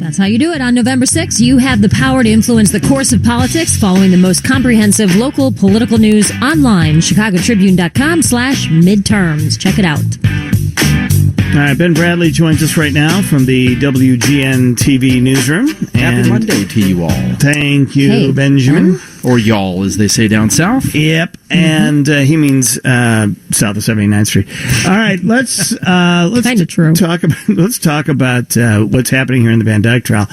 That's how you do it. On November 6th, you have the power to influence the course of politics following the most comprehensive local political news online. ChicagoTribune.com/midterms. Check it out. All right, Ben Bradley joins us right now from the WGN TV newsroom. Happy Monday to you all. Thank you, Benjamin. Or y'all, as they say down south. Yep, and he means south of 79th Street. All right, let's Kinda true. talk about what's happening here in the Van Dyke trial.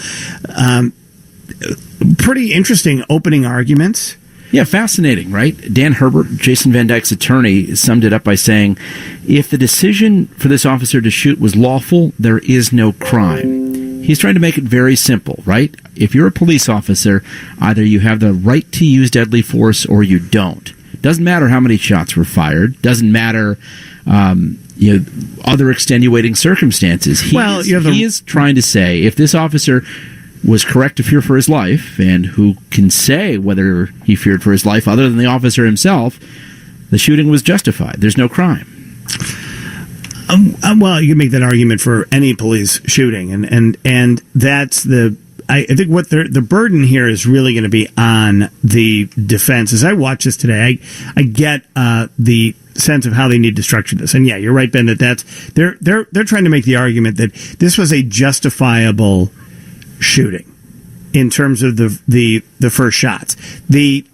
Pretty interesting opening arguments. Yeah, fascinating, right? Dan Herbert, Jason Van Dyke's attorney, summed it up by saying, if the decision for this officer to shoot was lawful, there is no crime. He's trying to make it very simple, right? If you're a police officer, either you have the right to use deadly force or you don't. Doesn't matter how many shots were fired. Doesn't matter, other extenuating circumstances. He is trying to say, if this officer was correct to fear for his life, and who can say whether he feared for his life other than the officer himself, the shooting was justified. There's no crime. Well, you can make that argument for any police shooting, and that's I think what the burden here is really going to be on the defense. As I watch this today, I get the sense of how they need to structure this. And yeah, you're right, Ben, they're trying to make the argument that this was a justifiable shooting in terms of the first shots. The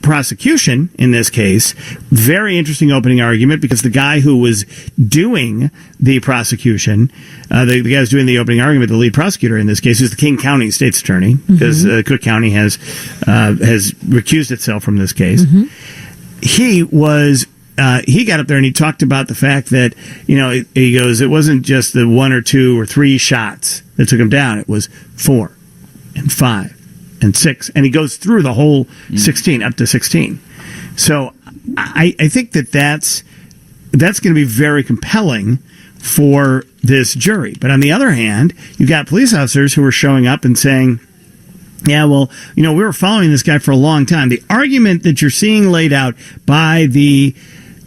prosecution in this case, very interesting opening argument, because the guy who was doing the prosecution, the guy who's doing the opening argument, the lead prosecutor in this case, is the King County State's Attorney, because Cook County has recused itself from this case. He got up there and he talked about the fact that, he goes, it wasn't just the 1 or 2 or 3 shots that took him down. It was 4 and 5 and 6. And he goes through the whole 16, up to 16. So I think that's going to be very compelling for this jury. But on the other hand, you've got police officers who are showing up and saying, yeah, well, we were following this guy for a long time. The argument that you're seeing laid out by the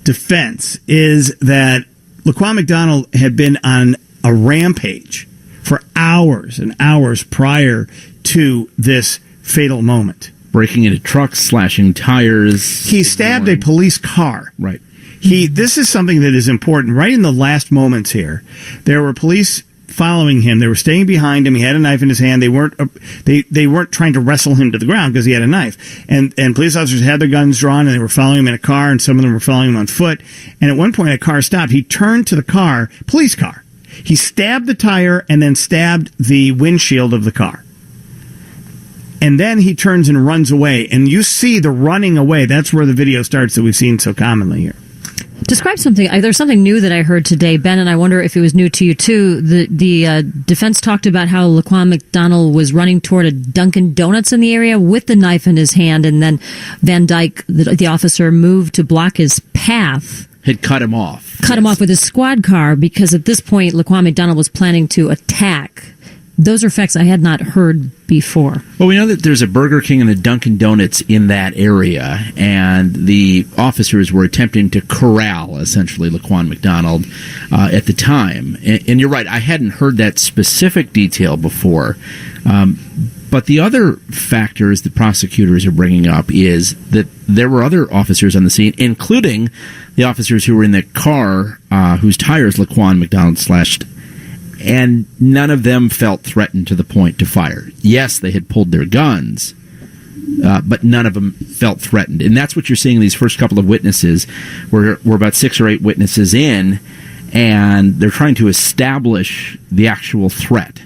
defense is that Laquan McDonald had been on a rampage for hours and hours prior to this fatal moment. Breaking into trucks, slashing tires. He stabbed a police car. Right. This is something that is important. Right in the last moments here, there were police following him. They were staying behind him. He had a knife in his hand. They weren't trying to wrestle him to the ground because he had a knife. And police officers had their guns drawn, and they were following him in a car, and some of them were following him on foot. And at one point, a car stopped. He turned to the car, police car. He stabbed the tire and then stabbed the windshield of the car. And then he turns and runs away. And you see the running away. That's where the video starts that we've seen so commonly here. Describe something. There's something new that I heard today, Ben, and I wonder if it was new to you too. The defense talked about how Laquan McDonald was running toward a Dunkin' Donuts in the area with the knife in his hand, and then Van Dyke, the officer, moved to block his path. Had cut him off. Cut him off with his squad car, because at this point, Laquan McDonald was planning to attack. Those are facts I had not heard before. Well, we know that there's a Burger King and a Dunkin' Donuts in that area, and the officers were attempting to corral, essentially, Laquan McDonald at the time. And you're right, I hadn't heard that specific detail before. But the other factors the prosecutors are bringing up is that there were other officers on the scene, including the officers who were in the car whose tires Laquan McDonald slashed, and none of them felt threatened to the point to fire. Yes, they had pulled their guns, but none of them felt threatened. And that's what you're seeing in these first couple of witnesses. We're about 6 or 8 witnesses in, and they're trying to establish the actual threat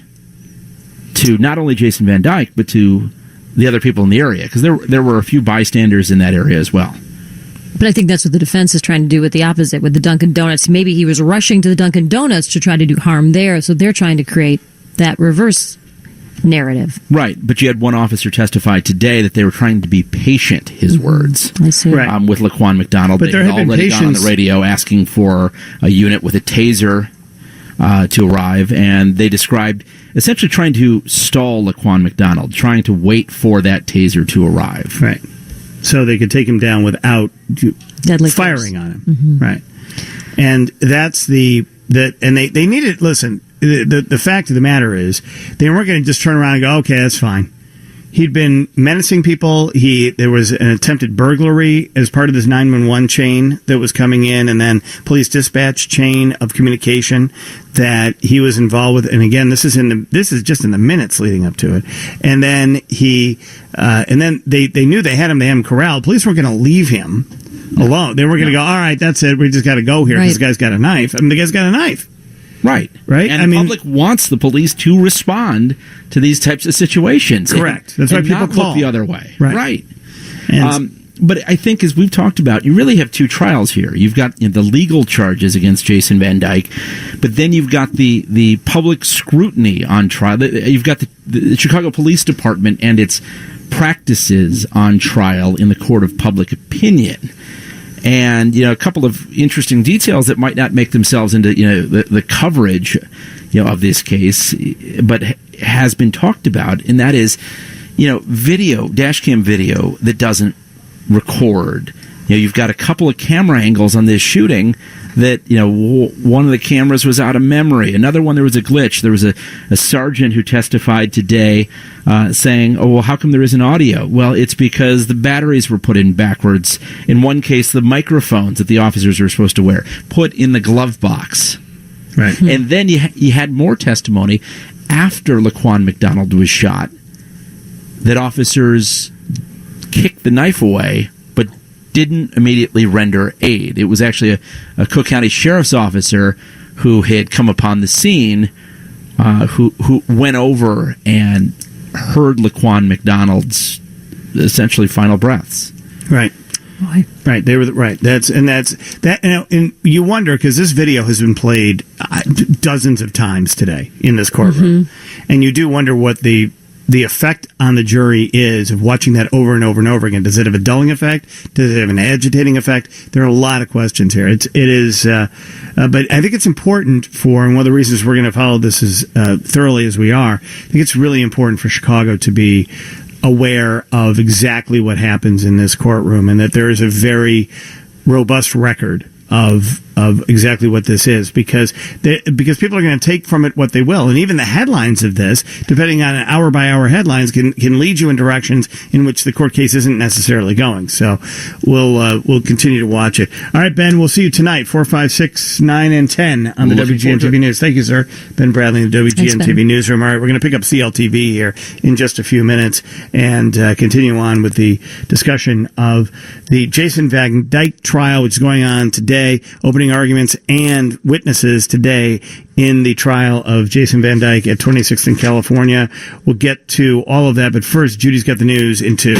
to not only Jason Van Dyke, but to the other people in the area, because there were a few bystanders in that area as well. But I think that's what the defense is trying to do with the opposite, with the Dunkin' Donuts. Maybe he was rushing to the Dunkin' Donuts to try to do harm there, so they're trying to create that reverse narrative. Right, but you had one officer testify today that they were trying to be patient, his words. I see. Right. With Laquan McDonald. But they had already gone on the radio asking for a unit with a taser to arrive, and they described essentially trying to stall Laquan McDonald, trying to wait for that taser to arrive. Right. So they could take him down without Deadly firing force on him. Right. And that's and they needed, listen, the fact of the matter is, they weren't going to just turn around and go, okay, that's fine. He'd been menacing people. There was an attempted burglary as part of this 911 chain that was coming in, and then police dispatch chain of communication that he was involved with. And again, this is just in the minutes leading up to it. And then they knew they had him corralled. Police weren't going to leave him alone. They were going to go, all right, that's it. We just got to go here because the guy's got a knife. I mean, the guy's got a knife. Right. And the public wants the police to respond to these types of situations. Correct. That's why people not call. Look the other way. Right. But I think, as we've talked about, you really have two trials here. You've got the legal charges against Jason Van Dyke, but then you've got the public scrutiny on trial. You've got the Chicago Police Department and its practices on trial in the court of public opinion. And, a couple of interesting details that might not make themselves into, the coverage, of this case, but has been talked about. And that is, video, dash cam video that doesn't record. You've got a couple of camera angles on this shooting that, one of the cameras was out of memory. Another one, there was a glitch. There was a sergeant who testified today saying, oh, well, how come there isn't audio? Well, it's because the batteries were put in backwards. In one case, the microphones that the officers were supposed to wear put in the glove box. Right. And then you had more testimony after Laquan McDonald was shot that officers kicked the knife away but didn't immediately render aid. It was actually a Cook County Sheriff's officer who had come upon the scene who went over and heard Laquan McDonald's essentially final breaths. Right. Right, they were right. That's that. And you wonder, because this video has been played dozens of times today in this courtroom, and you do wonder what the effect on the jury is of watching that over and over and over again. Does it have a dulling effect? Does it have an agitating effect? There are a lot of questions here. It is, but I think it's important and one of the reasons we're going to follow this as thoroughly as we are. I think it's really important for Chicago to be aware of exactly what happens in this courtroom, and that there is a very robust record of exactly what this is, because people are going to take from it what they will, and even the headlines of this, depending on hour by hour headlines, can lead you in directions in which the court case isn't necessarily going. So we'll continue to watch it. All right, Ben, we'll see you tonight, 4, 5, 6, 9, and 10 on the WGN TV News. Thank you, sir. Ben Bradley in the WGN TV Newsroom. All right, we're going to pick up CLTV here in just a few minutes and continue on with the discussion of the Jason Van Dyke trial, which is going on today, opening arguments and witnesses today in the trial of Jason Van Dyke at 26th in California. We'll get to all of that, but first, Judy's got the news in 2.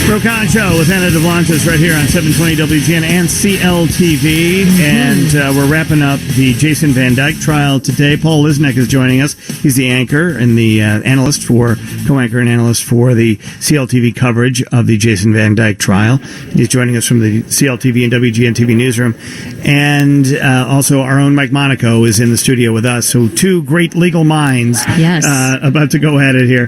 Pro-Con Show with Anna DeVlantis right here on 720 WGN and CLTV. And we're wrapping up the Jason Van Dyke trial today. Paul Lisnek is joining us. He's the anchor and the co-anchor and analyst for the CLTV coverage of the Jason Van Dyke trial. He's joining us from the CLTV and WGN TV newsroom. And also our own Mike Monaco is in the studio with us. So two great legal minds about to go at it here.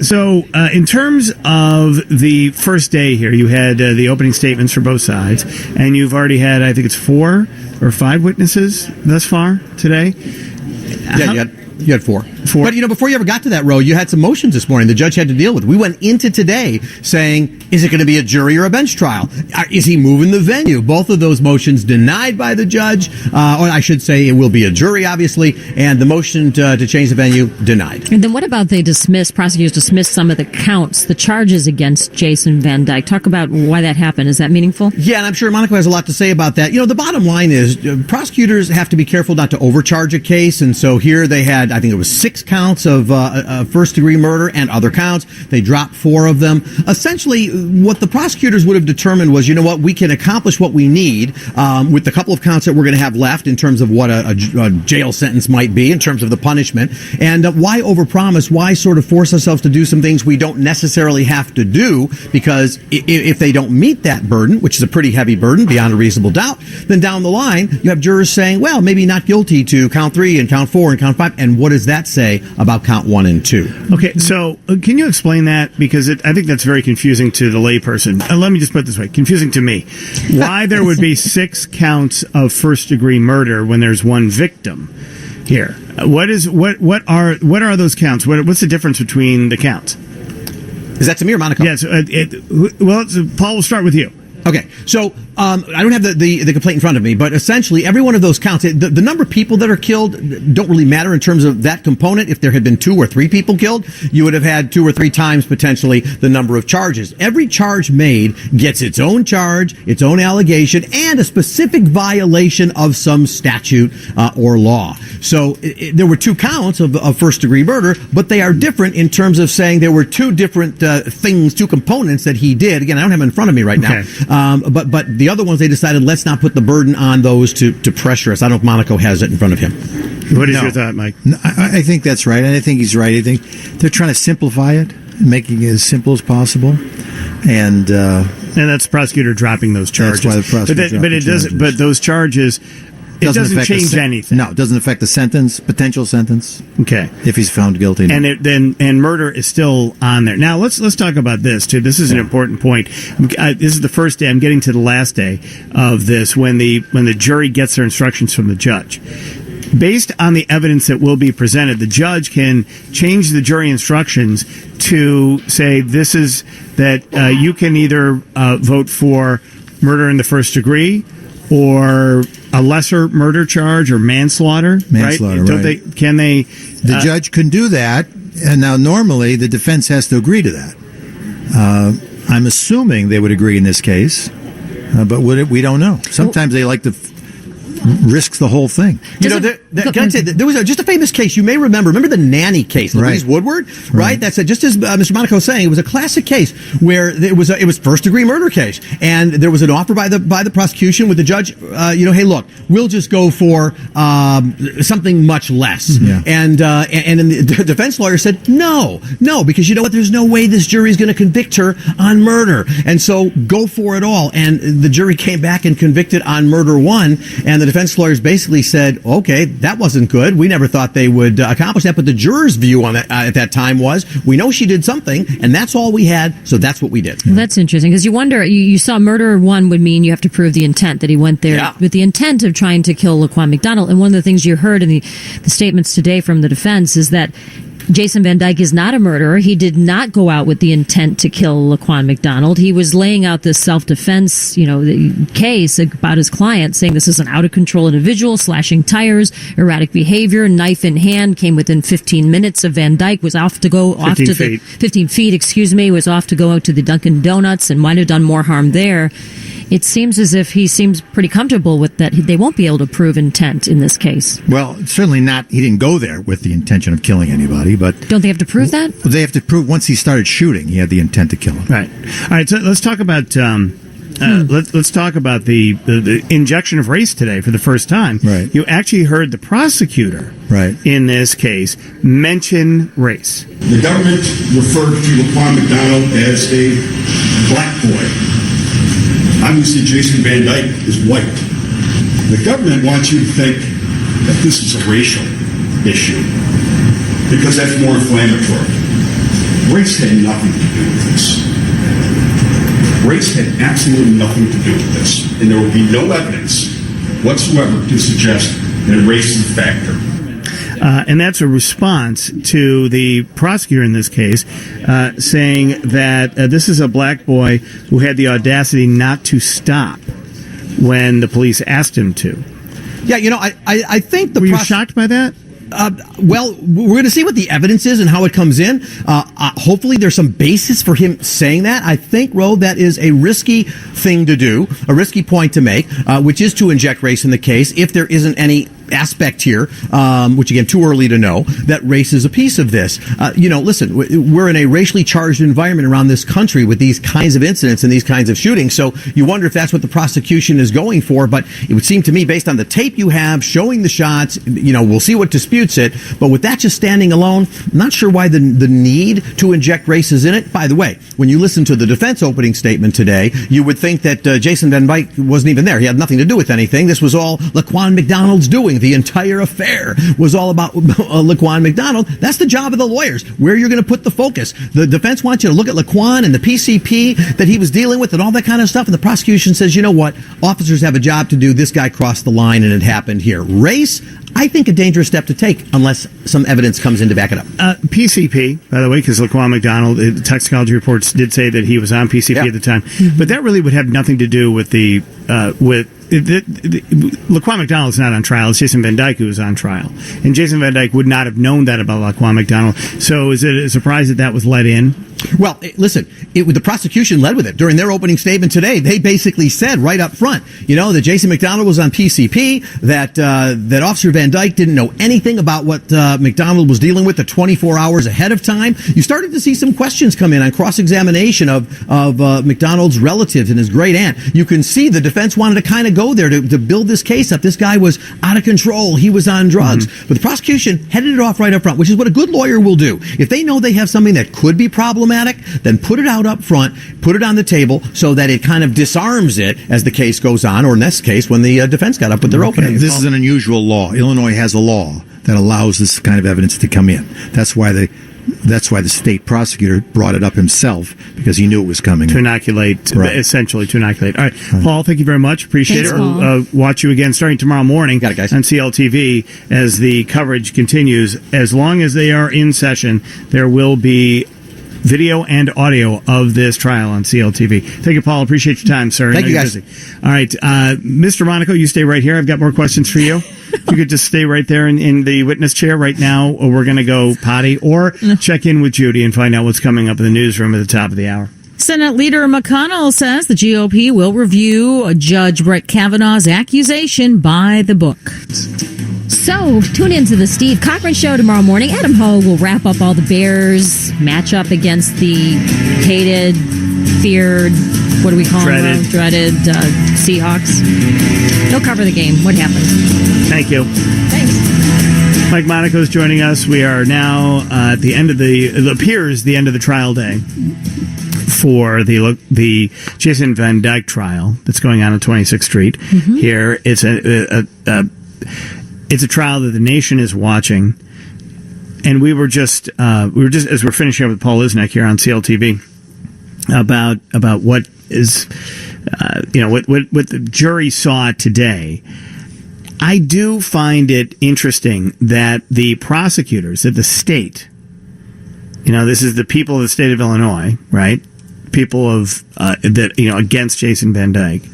So in terms of the first day here, you had the opening statements for both sides, and you've already had, I think it's 4 or 5 witnesses thus far today. Yeah, you had 4. But, before you ever got to that row, you had some motions this morning the judge had to deal with. We went into today saying, is it going to be a jury or a bench trial? Is he moving the venue? Both of those motions denied by the judge, or I should say it will be a jury, obviously, and the motion to change the venue denied. And then what about prosecutors dismissed some of the counts, the charges against Jason Van Dyke? Talk about why that happened. Is that meaningful? Yeah, and I'm sure Monaco has a lot to say about that. The bottom line is prosecutors have to be careful not to overcharge a case, and so here they had, I think it was 6 counts of first-degree murder and other counts. They dropped 4 of them. Essentially, what the prosecutors would have determined was, we can accomplish what we need with the couple of counts that we're going to have left in terms of what a jail sentence might be, in terms of the punishment. And why overpromise? Why sort of force ourselves to do some things we don't necessarily have to do? Because if they don't meet that burden, which is a pretty heavy burden beyond a reasonable doubt, then down the line, you have jurors saying, well, maybe not guilty to count 3 and count 4 and count 5. And what does that say? say about count 1 and 2. Okay, so can you explain that? Because I think that's very confusing to the layperson. Let me just put it this way, confusing to me. Why there would be 6 counts of first-degree murder when there's one victim here? What are those counts? What's the difference between the counts? Is that to me or Monaco? Yes. Paul, we'll start with you. Okay, so I don't have the complaint in front of me, but essentially every one of those counts, the number of people that are killed don't really matter in terms of that component. If there had been 2 or 3 people killed, you would have had 2 or 3 times potentially the number of charges. Every charge made gets its own charge, its own allegation, and a specific violation of some statute or law. So there were 2 counts of first-degree murder, but they are different in terms of saying there were 2 different things, 2 components that he did. Again, I don't have them in front of me right now. But the other ones, they decided let's not put the burden on those to pressure us. I don't know if Monaco has it in front of him. What is your thought, Mike? No, I think that's right, and I think he's right. I think they're trying to simplify it, making it as simple as possible, and that's the prosecutor dropping those charges. That's why the prosecutor but it doesn't. But those charges. It doesn't change anything. No, it doesn't affect the potential sentence. Okay, if he's found guilty, and murder is still on there. Now let's talk about this too. This is an important point. This is the first day. I'm getting to the last day of this when the jury gets their instructions from the judge. Based on the evidence that will be presented, the judge can change the jury instructions to say this is that you can either vote for murder in the first degree or a lesser murder charge or manslaughter. Manslaughter, right? The judge can do that, and now normally the defense has to agree to that. I'm assuming they would agree in this case, but we don't know. Sometimes they like to risks the whole thing. Can I say, there was just a famous case you may remember. Remember the nanny case, Louise Woodward, right? That's just as Mr. Monaco was saying, it was a classic case where it was first degree murder case, and there was an offer by the prosecution with the judge. Hey, look, we'll just go for something much less. Yeah. And the defense lawyer said no, because you know what? There's no way this jury is going to convict her on murder, and so go for it all. And the jury came back and convicted on murder 1, and the defense lawyers basically said, okay, that wasn't good. We never thought they would accomplish that. But the juror's view on that at that time was, we know she did something, and that's all we had, so that's what we did. Well, that's interesting, because you wonder, you saw murder 1 would mean you have to prove the intent, that he went there with the intent of trying to kill Laquan McDonald. And one of the things you heard in the statements today from the defense is that Jason Van Dyke is not a murderer. He did not go out with the intent to kill Laquan McDonald. He was laying out this self-defense, case about his client, saying this is an out-of-control individual, slashing tires, erratic behavior, knife in hand, came within 15 minutes of Van Dyke, was off to go 15 feet, was off to go out to the Dunkin' Donuts and might have done more harm there. It seems as if he seems pretty comfortable with that. They won't be able to prove intent in this case. Well, certainly not. He didn't go there with the intention of killing anybody, but don't they have to prove that? They have to prove once he started shooting, he had the intent to kill him. Right. All right. So let's talk about let's talk about the injection of race today for the first time. Right. You actually heard the prosecutor, in this case, mention race. The government referred to Laquan McDonald as a black boy. Obviously, Jason Van Dyke is white. The government wants you to think that this is a racial issue because that's more inflammatory. Race had nothing to do with this. Race had absolutely nothing to do with this. And there will be no evidence whatsoever to suggest that race is a factor. And that's a response to the prosecutor in this case saying that this is a black boy who had the audacity not to stop when the police asked him to. Yeah, I think Were you shocked by that? Well, we're going to see what the evidence is and how it comes in. Hopefully there's some basis for him saying that. I think, Ro, that is a risky thing to do, a risky point to make, which is to inject race in the case if there isn't any aspect here, which again, too early to know, that race is a piece of this. Listen, we're in a racially charged environment around this country with these kinds of incidents and these kinds of shootings. So you wonder if that's what the prosecution is going for. But it would seem to me, based on the tape you have showing the shots, we'll see what disputes it. But with that just standing alone, I'm not sure why the need to inject race is in it. By the way, when you listen to the defense opening statement today, you would think that Jason Van Dyke wasn't even there. He had nothing to do with anything. This was all Laquan McDonald's doing, saying the entire affair was all about Laquan McDonald. That's the job of the lawyers, where you're going to put the focus. The defense wants you to look at Laquan and the PCP that he was dealing with and all that kind of stuff. And the prosecution says, you know what? Officers have a job to do. This guy crossed the line and it happened here. Race, I think a dangerous step to take unless some evidence comes in to back it up. PCP, by the way, because Laquan McDonald, the toxicology reports did say that he was on PCP at the time, but that really would have nothing to do with Laquan McDonald is not on trial. It's Jason Van Dyke who is on trial, and Jason Van Dyke would not have known that about Laquan McDonald. So, is it a surprise that was let in? Well, listen, the prosecution led with it. During their opening statement today, they basically said right up front, that Jason McDonald was on PCP, that Officer Van Dyke didn't know anything about what McDonald was dealing with the 24 hours ahead of time. You started to see some questions come in on cross-examination of McDonald's relatives and his great aunt. You can see the defense wanted to kind of go there to build this case up. This guy was out of control. He was on drugs. But the prosecution headed it off right up front, which is what a good lawyer will do. If they know they have something that could be problematic, then put it out up front, put it on the table so that it kind of disarms it as the case goes on, or in this case, when the defense got up with their opening. This is an unusual law. Illinois has a law that allows this kind of evidence to come in. That's why the state prosecutor brought it up himself, because he knew it was coming. To inoculate, essentially to inoculate. All right, Paul, thank you very much. Appreciate it. We'll watch you again starting tomorrow morning on CLTV as the coverage continues. As long as they are in session, there will be video and audio of this trial on CLTV. Thank you, Paul. Appreciate your time, sir. Thank you, guys. Busy. All right, Mr. Monaco, you stay right here. I've got more questions for you. If you could just stay right there in the witness chair right now, or we're going to go potty or check in with Judy and find out what's coming up in the newsroom at the top of the hour. Senate Leader McConnell says the GOP will review Judge Brett Kavanaugh's accusation by the book. So, tune into the Steve Cochran Show tomorrow morning. Adam Ho will wrap up all the Bears matchup against the hated, feared, what do we call them? Dreaded Seahawks. He'll cover the game. What happened? Thank you. Thanks. Mike Monaco is joining us. We are now at the end of it appears the end of the trial day for the Jason Van Dyke trial that's going on 26th Street. Here, it's it's a trial that the nation is watching, and we were just as we're finishing up with Paul Isnick here on CLTV about what is what the jury saw today. I do find it interesting that the prosecutors at the state, this is the people of the state of Illinois, right? People of against Jason Van Dyke.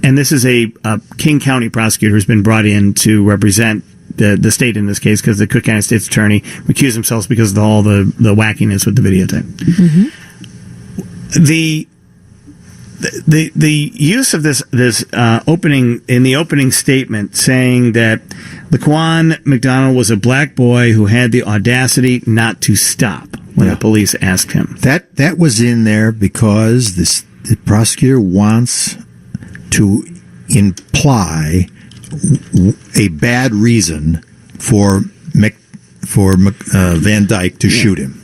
And this is a King County prosecutor who's been brought in to represent the state in this case, because the Cook County State's attorney recused themselves because of all the wackiness with the videotape. The use of this opening in the opening statement, saying that Laquan McDonald was a black boy who had the audacity not to stop when the police asked him. That was in there because the prosecutor wants to imply a bad reason for Van Dyke to shoot him.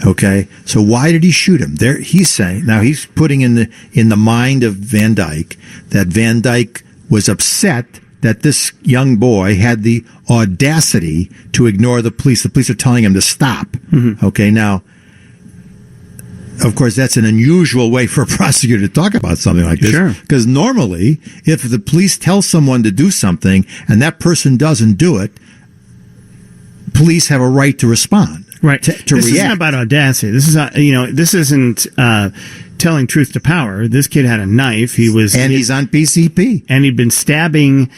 Okay, so why did he shoot him? There, he's saying now he's putting in the mind of Van Dyke that Van Dyke was upset that this young boy had the audacity to ignore the police. The police are telling him to stop. Okay, now, of course, that's an unusual way for a prosecutor to talk about something like this. Sure. Because normally, if the police tell someone to do something and that person doesn't do it, police have a right to respond. Right. To this react. isn't about audacity. This is, this isn't telling truth to power. This kid had a knife. He's on PCP. And he'd been stabbing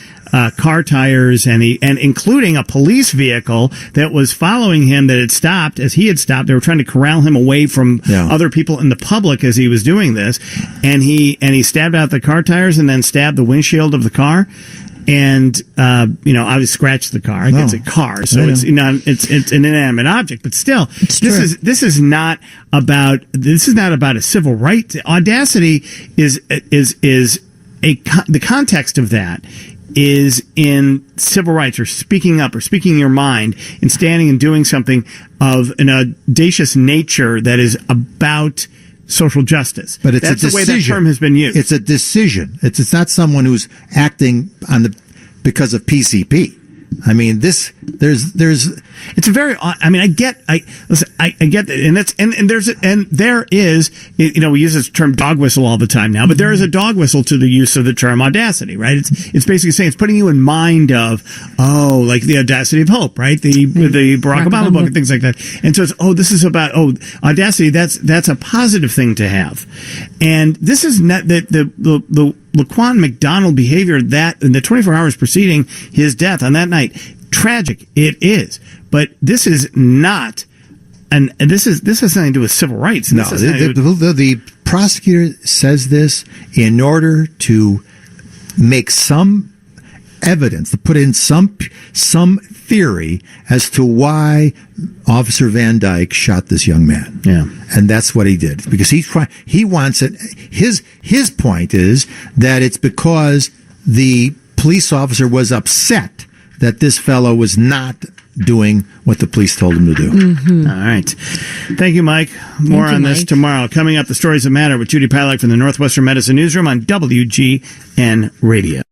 car tires and including a police vehicle that was following him that had stopped as he had stopped. They were trying to corral him away from other people in the public as he was doing this. And he stabbed out the car tires and then stabbed the windshield of the car. And obviously scratched the car. It's a car, so it's it's an inanimate object. But still, this is not about a civil right. Audacity the context of that is in civil rights, or speaking up, or speaking your mind, and standing and doing something of an audacious nature that is about social justice. But it's That's a decision. The way that term has been used. It's a decision. It's not someone who's acting because of PCP. I mean, there's it's a very, I mean, I get that, and there is, you know, we use this term dog whistle all the time now, but there is a dog whistle to the use of the term audacity, right? It's basically saying, it's putting you in mind of, like the audacity of hope, right? The Barack Obama book and things like that. And so it's, this is about, audacity, that's a positive thing to have. And this is not the Laquan McDonald behavior that in the 24 hours preceding his death on that night. Tragic, it is, but this is not, and this has nothing to do with civil rights. No, the prosecutor says this in order to make some evidence, to put in some theory as to why Officer Van Dyke shot this young man. Yeah, and that's what he did, because he wants it. His point is that it's because the police officer was upset that this fellow was not doing what the police told him to do. Mm-hmm. All right. Thank you, Mike. More on this tomorrow. Coming up, the stories that matter with Judy Pilak from the Northwestern Medicine Newsroom on WGN Radio.